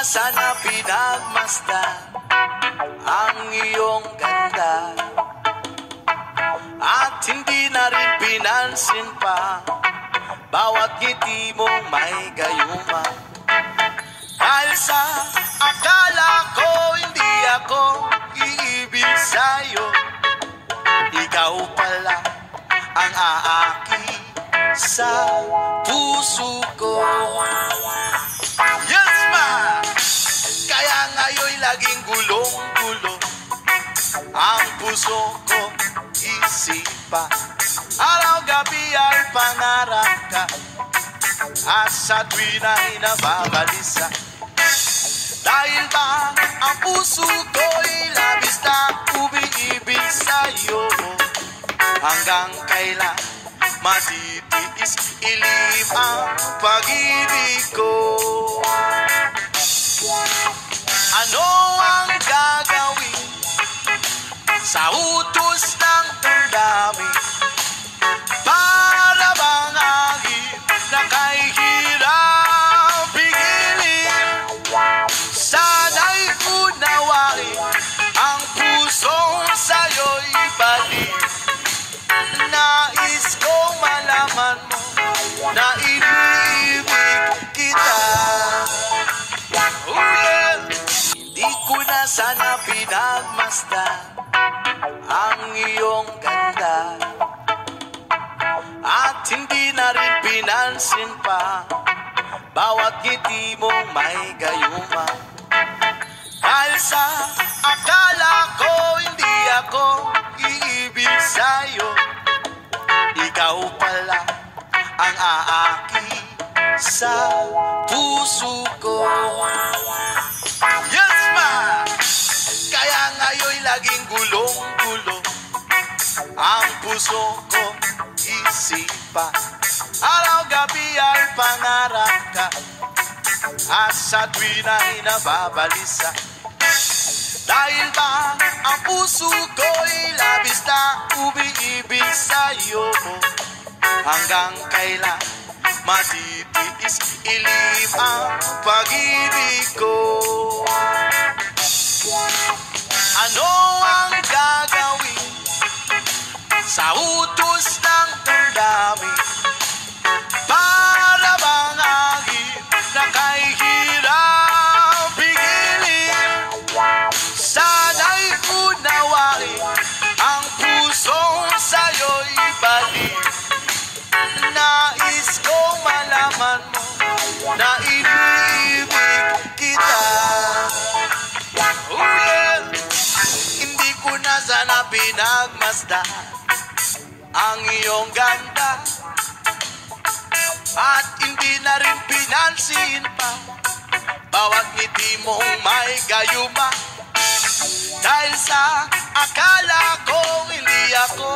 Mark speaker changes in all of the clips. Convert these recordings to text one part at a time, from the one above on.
Speaker 1: sana pinagmasdan ang iyong ganda, at hindi na rin pinansin pa bawat ngiti mong may gayuma. Dahil sa akala ko hindi ako iibig sa'yo, ikaw pala ang aaki sa puso ko. Yes, ma! Kaya ngayon'y laging gulong-gulo ang puso ko, isipa. Araw-gabi ay pangarap ka, at sa tuwin ay nababalisa. Dahil ba ang puso ko'y labis na umiibig sa'yo, hanggang kailan matitiis ilim ang pag-ibig ko? Ano ang gagawin sa utos ng damdamin? Para bang hangin na kahirap pigilin? Sana'y unawain ang pusong sa'yo'y balik. Nais kong malaman mo na iniibig kita. Oh yeah! Hindi ko na sana pinagmasdan ang iyong ganda, at hindi na rin pinansin pa bawat ngiti mong may gayuma. Dahil sa akala ko hindi ako iibig sa'yo, ikaw pala ang aaki sa puso ko. Yes, ma! Kaya ngayon'y laging gulong-gulo ang puso ko, isipa. Araw-gabi ay pangarap ka, at sa tuwin ay nababalisa. Dahil ba ang puso ko'y labis na umiibig sa'yo, hanggang kailan matitiis ilim ang pag-ibig ko? Ano ang gagawin sa utos ng damdamin? Para bang hangin na kahirap pigilin? Sana'y unawain ang pusong sa'yo'y balik. Nais kong malaman mo na iniibig kita. Oh yeah! Hindi ko na sana pinagmasdan ang iyong ganda, at hindi na rin pinansin pa bawat ngiti mong may gayuma. Dahil sa akala ko hindi ako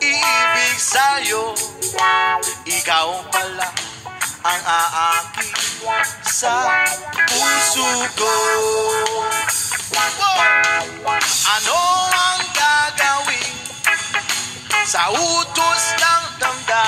Speaker 1: iibig sa'yo, ikaw pala ang aaki sa puso ko. Ano ang gagawin sa utos ng damdamin?